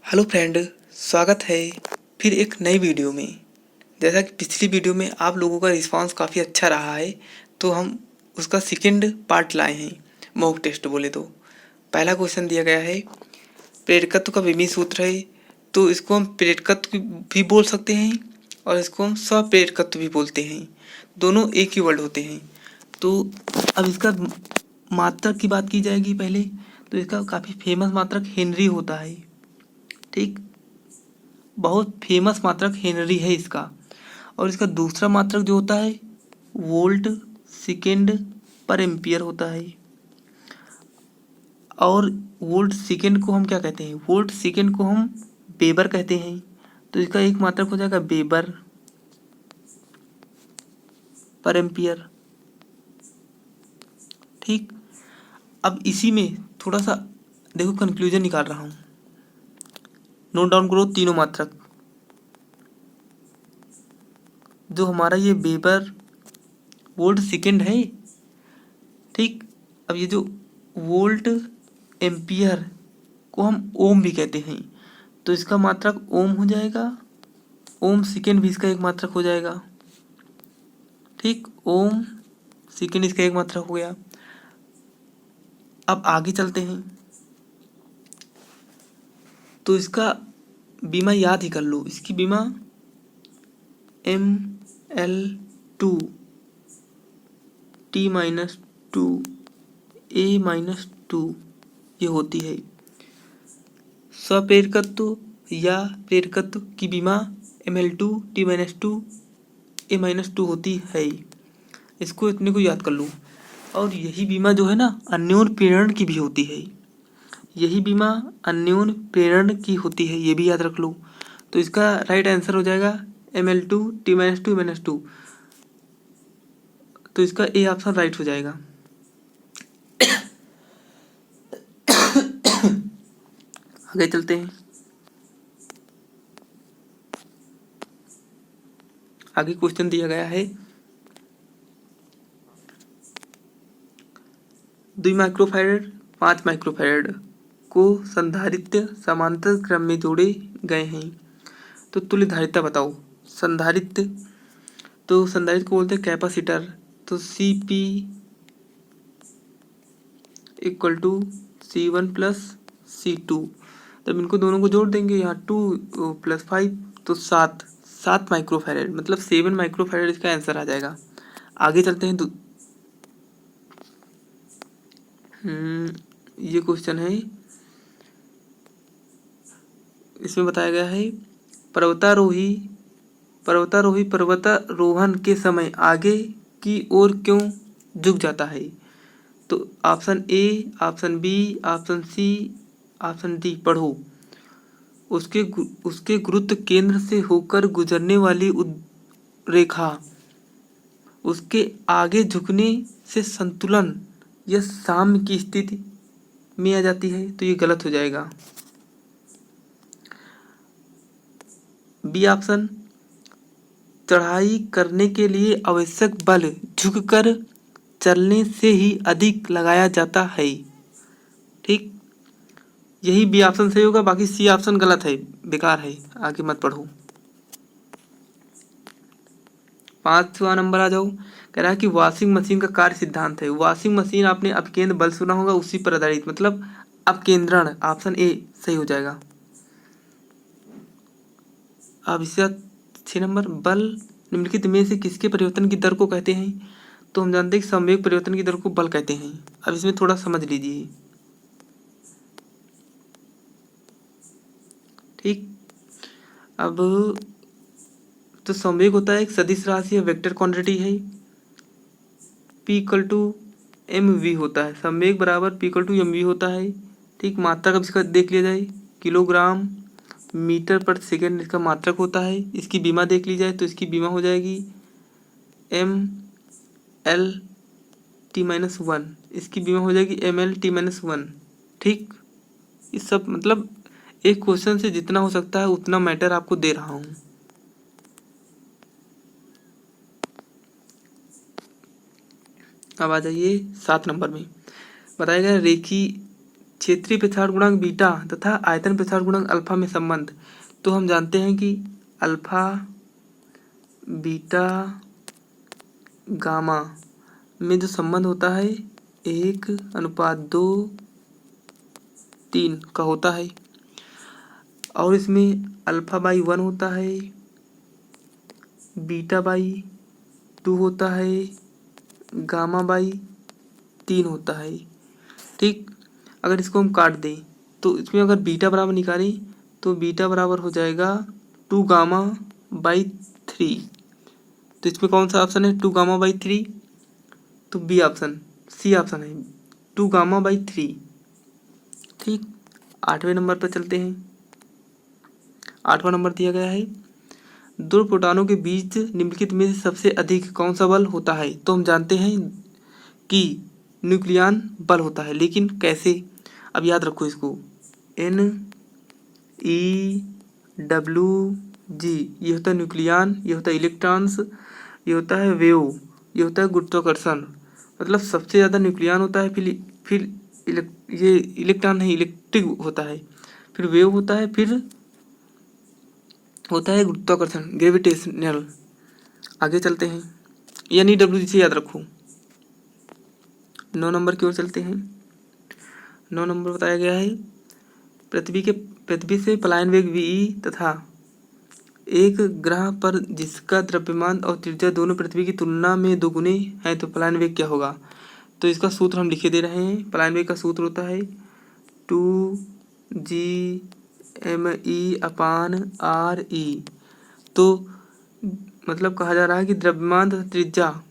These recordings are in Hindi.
हेलो फ्रेंड, स्वागत है फिर एक नई वीडियो में। जैसा कि पिछली वीडियो में आप लोगों का रिस्पांस काफ़ी अच्छा रहा है, तो हम उसका सेकंड पार्ट लाए हैं। मॉक टेस्ट बोले तो पहला क्वेश्चन दिया गया है, प्रेरकत्व का विमी सूत्र है। तो इसको हम प्रेरकत्व भी बोल सकते हैं और इसको हम स्वप्रेरकत्व भी बोलते हैं। दोनों एक ही वर्ड होते हैं। तो अब इसका मात्रक की बात की जाएगी पहले, तो इसका काफ़ी फेमस मात्रक हेनरी होता है। ठीक, बहुत फेमस मात्रक हेनरी है इसका। और इसका दूसरा मात्रक जो होता है वोल्ट सेकेंड पर एम्पियर होता है। और वोल्ट सेकेंड को हम क्या कहते हैं? वोल्ट सेकेंड को हम वेबर कहते हैं। तो इसका एक मात्रक हो जाएगा वेबर पर एम्पियर। ठीक, अब इसी में थोड़ा सा देखो कंक्लूजन निकाल रहा हूँ। नोट डाउन करो तीनों मात्रक। जो हमारा ये वेबर वोल्ट सेकेंड है, ठीक। अब ये जो वोल्ट एम्पियर को हम ओम भी कहते हैं, तो इसका मात्रक ओम हो जाएगा। ओम सेकेंड भी इसका एक मात्रक हो जाएगा। ठीक, ओम सेकेंड इसका एक मात्रक हो गया। अब आगे चलते हैं, तो इसका बीमा याद ही कर लो। इसकी बीमा ML2 T-2 A-2 ये होती है। स्वप्रेरकत्व या प्रेरकत्व की बीमा ML2 T-2 A-2 होती है। इसको इतने को याद कर लो। और यही बीमा जो है ना, अन्योन प्रेरण की भी होती है। यही बीमा अन्योन प्रेरण की होती है, ये भी याद रख लो। तो इसका राइट आंसर हो जाएगा ML2 T-2 A-2। तो इसका ए ऑप्शन राइट हो जाएगा। आगे चलते हैं। आगे क्वेश्चन दिया गया है, 2 माइक्रोफैरड 5 माइक्रोफैरड को संधारित्र समांतर क्रम में जोड़े गए हैं। तो तुल्यधारिता बताओ। संधारित्र, तो संधारित्र को बोलते हैं कैपेसिटर। तो CP equal to C1 plus C2। तब इनको दोनों को जोड़ देंगे, यहाँ 2 + 5 तो 7 माइक्रोफैरड, मतलब 7 माइक्रोफैरड इसका आंसर आ जाएगा। आगे चलते हैं। ये क्वेश्चन है, इसमें बताया गया है पर्वतारोही पर्वतारोहण के समय आगे की ओर क्यों झुक जाता है? तो option A, option B, option C, option D पढ़ो। उसके गुरुत्व केंद्र से होकर गुजरने वाली रेखा उसके आगे झुकने से संतुलन या साम्य की स्थिति में आ जाती है, तो ये गलत हो जाएगा। बी ऑप्शन, चढ़ाई करने के लिए आवश्यक बल झुककर चलने से ही अधिक लगाया जाता है। ठीक, यही बी ऑप्शन सही होगा, बाकी सी ऑप्शन गलत है, बेकार है, आगे मत पढ़ो। 5वां नंबर आ जाओ। कह रहा है कि वॉशिंग मशीन का कार्य सिद्धांत है। वॉशिंग मशीन आपने अपकेंद्र बल सुना होगा, उसी पर आधारित, मतलब अपकेंद्रण। ऑप्शन ए सही हो जाएगा। अब इसका 6 नंबर, बल निम्नलिखित में से किसके परिवर्तन की दर को कहते हैं? तो हम जानते हैं कि संवेग परिवर्तन की दर को बल कहते हैं। अब इसमें थोड़ा समझ लीजिए। ठीक, अब तो संवेग होता है एक सदिश राशि या वेक्टर क्वांटिटी है। P = mv होता है। संवेग बराबर P = mv होता है। ठीक, मात्रक अब इसका देख लिया जाए, किलोग्राम मीटर पर सेकेंड इसका मात्रक होता है। इसकी बीमा देख ली जाए, तो इसकी बीमा हो जाएगी ML-T-1। इसकी बीमा हो जाएगी ML-T-1। ठीक, इस सब मतलब एक क्वेश्चन से जितना हो सकता है उतना मैटर आपको दे रहा हूँ। अब आ जाइए 7 नंबर में। बताया गया क्षेत्रीय प्रसार गुणांक बीटा तथा आयतन प्रसार गुणांक अल्फा में संबंध। तो हम जानते हैं कि अल्फा बीटा गामा में जो संबंध होता है 1:2:3 का होता है, और इसमें अल्फा बाई 1 होता है, बीटा बाई 2 होता है, गामा बाई 3 होता है। ठीक, अगर इसको हम काट दें तो इसमें अगर बीटा बराबर निकालें तो बीटा बराबर हो जाएगा 2 गामा बाई 3। तो इसमें कौन सा ऑप्शन है? 2 गामा बाई 3। तो बी ऑप्शन, सी ऑप्शन है 2 गामा बाई 3। ठीक, 8वें नंबर पर चलते हैं। 8वां नंबर दिया गया है, दो प्रोटॉनों के बीच निम्नलिखित में से सबसे अधिक कौन सा बल होता है? तो हम जानते हैं कि न्यूक्लियन बल होता है, लेकिन कैसे? अब याद रखो इसको, NeWg ये होता है न्यूक्लियन, ये होता है इलेक्ट्रॉन्स, ये होता है वेव, ये होता है गुरुत्वाकर्षण। मतलब सबसे ज़्यादा न्यूक्लियन होता है, फिर ये इलेक्ट्रॉन नहीं, इलेक्ट्रिक होता है, फिर वेव होता है, फिर होता है गुरुत्वाकर्षण, ग्रेविटेशनल। आगे चलते हैं, NeWg से याद रखो। 9 नंबर की ओर चलते हैं। 9 नंबर बताया गया है, पृथ्वी से पलायन वेग ve तथा एक ग्रह पर जिसका द्रव्यमान और त्रिज्या दोनों पृथ्वी की तुलना में 2 गुने है तो पलायन वेग क्या होगा? तो इसका सूत्र हम लिखे दे रहे हैं। पलायन वेग का सूत्र होता है 2gme/re। तो मतलब कहा जा रहा है कि द्रव्यमान तथा त्रिज्या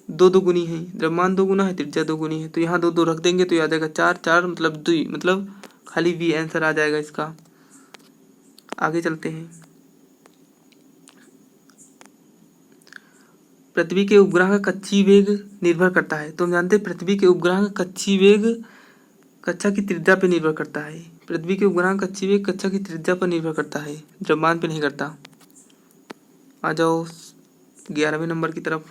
2 गुनी है, द्रव्यमान 2 गुना है, त्रिज्या 2 गुनी है। तो यहाँ 2 रख देंगे तो आ जाएगा 4 मतलब 2, मतलब खाली वी आंसर आ जाएगा इसका। आगे चलते हैं, पृथ्वी के उपग्रह का कक्षीय वेग निर्भर करता है। तो हम जानते हैं पृथ्वी के उपग्रह का कक्षीय वेग कक्षा की त्रिज्या पर निर्भर करता है। पृथ्वी के उपग्रह का कक्षीय वेग कक्षा की त्रिज्या पर निर्भर करता है, द्रव्यमान पर नहीं करता। आ जाओ 11वें नंबर की तरफ।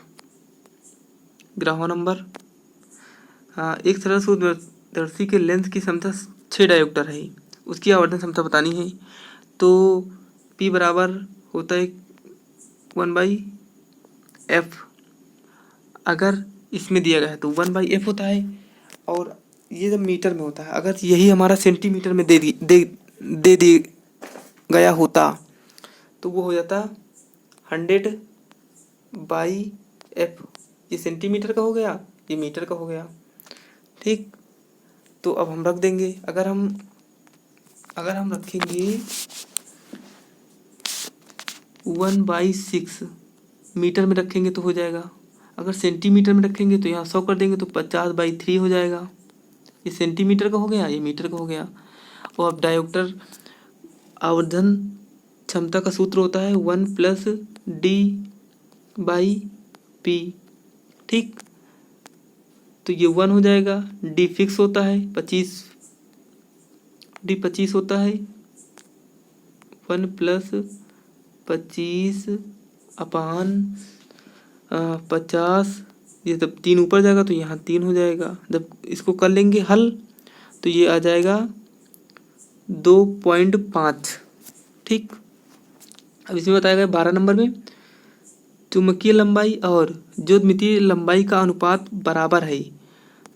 11वां नंबर, हाँ, एक सरल सूक्ष्मदर्शी के लेंस की क्षमता 6 डायोप्टर है, उसकी आवर्धन क्षमता बतानी है। तो P बराबर होता है 1/f। अगर इसमें दिया गया है तो 1/f होता है, और ये जब मीटर में होता है, अगर यही हमारा सेंटीमीटर में दे दी गया होता तो वो हो जाता 100/f। ये सेंटीमीटर का हो गया, ये मीटर का हो गया। ठीक, तो अब हम रख देंगे, अगर हम रखेंगे 1/6 मीटर में रखेंगे तो हो जाएगा। अगर सेंटीमीटर में रखेंगे तो यहाँ 100 कर देंगे तो 50/3 हो जाएगा। ये सेंटीमीटर का हो गया, ये मीटर का हो गया। और अब डायोप्टर आवर्धन क्षमता का सूत्र होता है 1+d/p। ठीक, तो ये 1 हो जाएगा, d फिक्स होता है 25, d 25 होता है, 1+25/50। ये जब 3 ऊपर जाएगा तो यहाँ 3 हो जाएगा। जब इसको कर लेंगे हल तो ये आ जाएगा 2.5। ठीक, अब इसमें बताया गया 12 नंबर में, चुंबकीय लंबाई और ज्योतिर्मयी लंबाई का अनुपात बराबर है।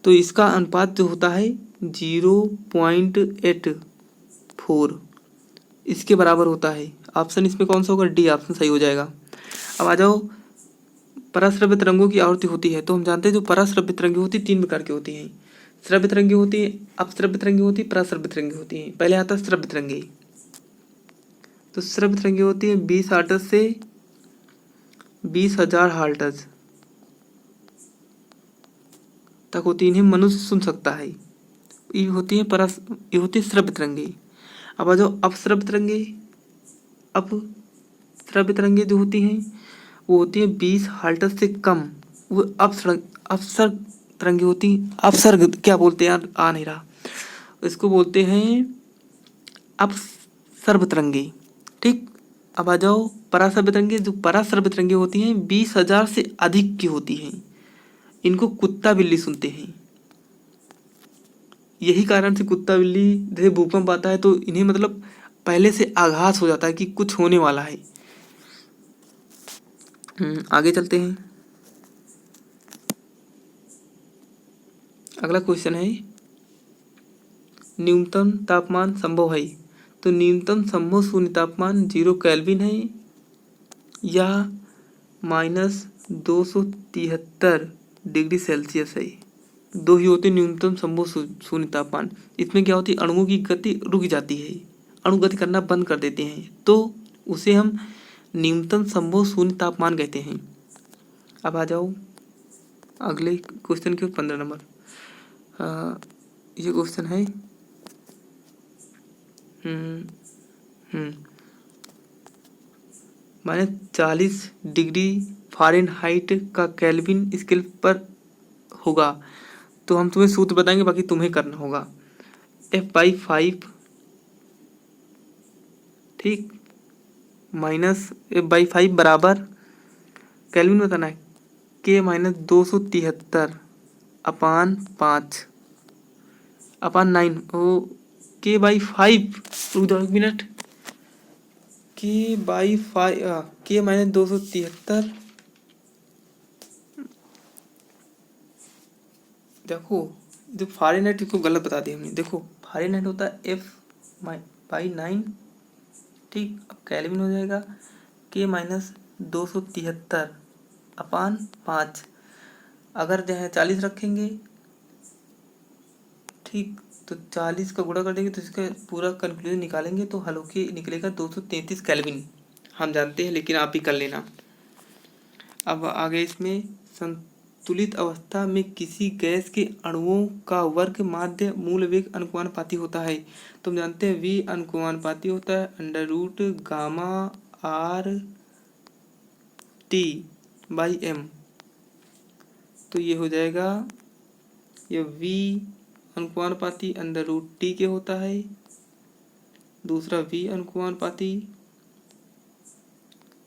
तो इसका अनुपात जो होता है 0.84 इसके बराबर होता है। ऑप्शन इसमें कौन सा होगा? डी ऑप्शन सही हो जाएगा। अब आ जाओ, पराश्रव्य तरंगों की आवृत्ति होती है। तो हम जानते हैं जो पराश्रव्य तरंगें होती है 3 प्रकार की होती हैं। श्रव्य तरंगें होती है, अपश्रव्य तरंगें होती है, पराश्रव्य तरंगें होती हैं। पहले आता है श्रव्य तरंगें। तो श्रव्य तरंगें होती है 20 हर्ट्ज से 20,000 हर्ट्ज तक होती है, इन्हें मनुष्य सुन सकता है। ये होती है श्रव्य तरंगें। अब आ जाओ अपश्रव्य तरंगें। अपश्रव्य तरंगें जो होती हैं वो होती है 20 हर्ट्ज से कम, वो अपसर्ग तरंगें होती हैं। अपसर्ग क्या बोलते हैं यार, आ नहीं रहा, इसको बोलते हैं अपसर्ग तरंगें। ठीक, अब आ जाओ पराश्रव्य तरंगें। जो पराश्रव्य तरंगें होती हैं 20,000 से अधिक की होती हैं, इनको कुत्ता बिल्ली सुनते हैं। यही कारण से कुत्ता बिल्ली जैसे भूकंप आता है तो इन्हें मतलब पहले से आभास हो जाता है कि कुछ होने वाला है। आगे चलते हैं। अगला क्वेश्चन है न्यूनतम तापमान संभव है। तो न्यूनतम संभव शून्य तापमान 0 केल्विन है या -273 डिग्री सेल्सियस है। दो ही होते न्यूनतम संभव शून्य तापमान। इसमें क्या होती है, अणुओं की गति रुक जाती है, अणु गति करना बंद कर देते हैं, तो उसे हम न्यूनतम संभव शून्य तापमान कहते हैं। अब आ जाओ अगले क्वेश्चन के 15 नंबर। ये क्वेश्चन है माने 40 डिग्री फ़ारेनहाइट का केल्विन स्केल पर होगा। तो हम तुम्हें सूत्र बताएंगे, बाकी तुम्हें करना होगा। F/5 ठीक -F/5 बराबर केल्विन बताना है K-273 अपान 5 अपान 9 ओ K/5। रुक जाओ 1 मिनट। K/5 K-273 देखो जो फ़ारेनहाइट इसको गलत बता दिया हमने। देखो फ़ारेनहाइट होता है F/9 ठीक। अब केल्विन हो जाएगा K-273 अपान 5। अगर जो है 40 रखेंगे ठीक, तो 40 का गुणा कर देंगे तो इसका पूरा कंक्लूजन निकालेंगे तो हल होके निकलेगा 233 केल्विन। हम जानते हैं लेकिन आप भी कर लेना। अब आगे इसमें संतुलित अवस्था में किसी गैस के अणुओं का वर्ग माध्य मूल वेग अनुपाती होता है। तो हम जानते हैं v अनुपाती होता है √γ/RT/m। तो ये हो जाएगा, ये v अनुपाती √T के होता है, दूसरा v अनुपाती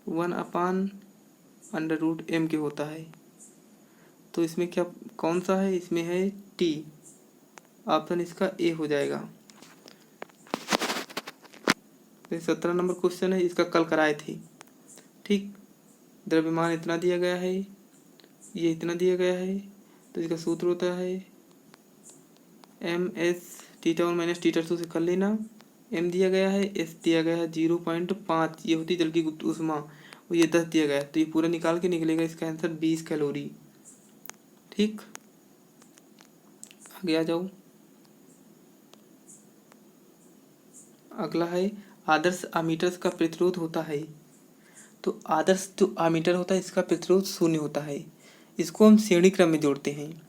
1/√m के होता है। तो इसमें क्या कौन सा है, इसमें है T। ऑप्शन इसका ए हो जाएगा। 17 नंबर क्वेश्चन है, इसका कल कराए थे ठीक। द्रव्यमान इतना दिया गया है, ये इतना दिया गया है, तो इसका सूत्र होता है ms θ1 - θ2 से कर लेना। m दिया गया है, s दिया गया है 0.5, ये होती जल की गुप्त ऊष्मा, और ये 10 दिया गया है, तो ये पूरा निकाल के निकलेगा इसका आंसर 20 कैलोरी ठीक। आगे आ जाओ। अगला है आदर्श अमीटर का प्रतिरोध होता है। तो आदर्श जो अमीटर होता है इसका प्रतिरोध 0 होता है। इसको हम श्रेणी क्रम में जोड़ते हैं।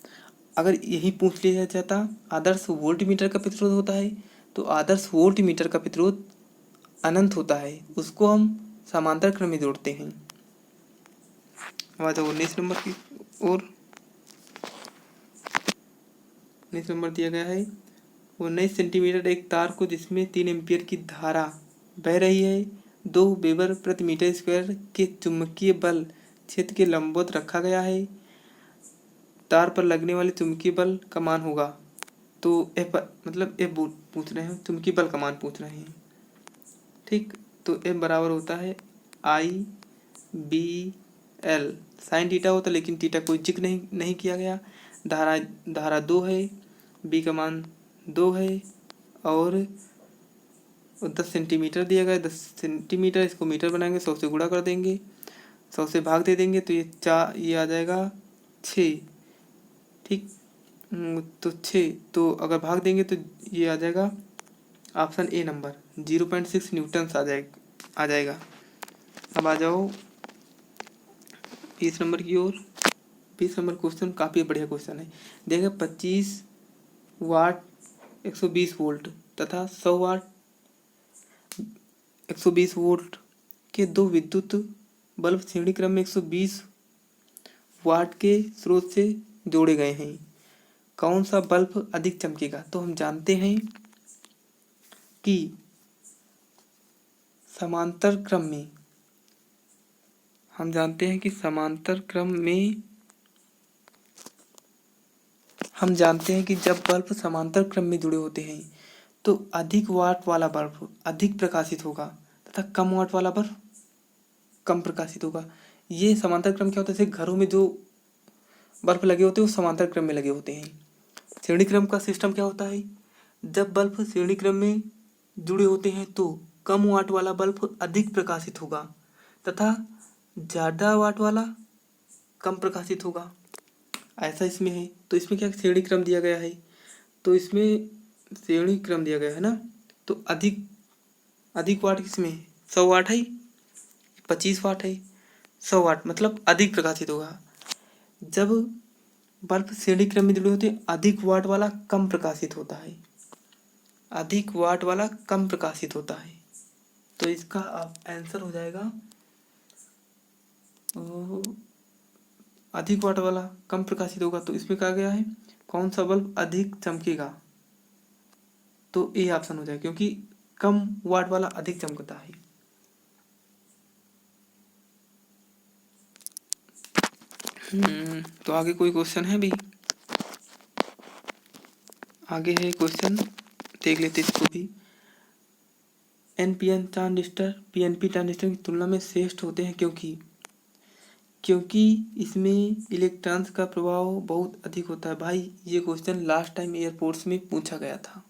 अगर यही पूछ लिया जाता आदर्श वोल्टमीटर का प्रतिरोध होता है, तो आदर्श वोल्टमीटर का प्रतिरोध अनंत होता है, उसको हम समांतर क्रम में जोड़ते हैं। अब 19 नंबर की ओर। 19 नंबर दिया गया है 19 सेंटीमीटर एक तार को जिसमें 3 एम्पियर की धारा बह रही है 2 वेबर प्रति मीटर स्क्वायर के चुंबकीय बल क्षेत्र के लंबवत रखा गया है। तार पर लगने वाले चुंबकीय बल का मान होगा। तो एफ मतलब एफ पूछ रहे हैं, चुंबकीय बल का मान पूछ रहे हैं ठीक। तो एफ बराबर होता है IBL साइन थीटा होता है, लेकिन थीटा कोई जिक्र नहीं किया गया। धारा 2 है, बी का मान 2 है, और 10 सेंटीमीटर दिया गया है। 10 सेंटीमीटर इसको मीटर बनाएंगे, 100 से गुणा कर देंगे, 100 से भाग दे देंगे, तो ये आ जाएगा 6 ठीक। तो 6, तो अगर भाग देंगे तो ये आ जाएगा ऑप्शन ए नंबर 0.6 न्यूटन आ जाएगा। अब आ जाओ 20 नंबर की ओर। 20 नंबर क्वेश्चन काफ़ी बढ़िया क्वेश्चन है। देखिए 25 वाट 120 वोल्ट तथा 100 वाट 120 वोल्ट के दो विद्युत बल्ब श्रेणी क्रम में 120 वाट के स्रोत से जोड़े गए हैं। कौन सा बल्ब अधिक चमकेगा? तो हम जानते हैं कि समांतर क्रम में हम जानते हैं कि जब बल्ब समांतर क्रम में जुड़े होते हैं तो अधिक वाट वाला बल्ब अधिक प्रकाशित होगा तथा कम वाट वाला बल्ब कम प्रकाशित होगा। ये समांतर क्रम क्या होता है? जैसे घरों में जो बल्ब लगे होते हैं वो समांतर क्रम में लगे होते हैं। श्रेणी क्रम का सिस्टम क्या होता है? जब बल्ब श्रेणी क्रम में जुड़े होते हैं तो कम वाट वाला बल्ब अधिक प्रकाशित होगा तथा ज़्यादा वाट वाला कम प्रकाशित होगा। ऐसा इसमें है। तो इसमें क्या श्रेणी क्रम दिया गया है? तो इसमें श्रेणी क्रम दिया गया है ना, तो अधिक अधिक वाट किसमें है? 100 वाट है, 25 वाट है। 100 वाट मतलब अधिक प्रकाशित होगा। जब बल्ब श्रेणी क्रम में जुड़े होते हैं अधिक वाट वाला कम प्रकाशित होता है, अधिक वाट वाला कम प्रकाशित होता है। तो इसका आंसर हो जाएगा अधिक वाट वाला कम प्रकाशित होगा। तो इसमें कहा गया है कौन सा बल्ब अधिक चमकेगा? तो ए ऑप्शन हो जाएगा क्योंकि कम वाट वाला अधिक चमकता है। तो आगे कोई क्वेश्चन है भी? आगे है क्वेश्चन, देख लेते इसको भी। एनपीएन ट्रांजिस्टर पीएनपी ट्रांजिस्टर की तुलना में श्रेष्ठ होते हैं क्योंकि इसमें इलेक्ट्रॉन्स का प्रभाव बहुत अधिक होता है। भाई ये क्वेश्चन लास्ट टाइम एयरपोर्ट्स में पूछा गया था।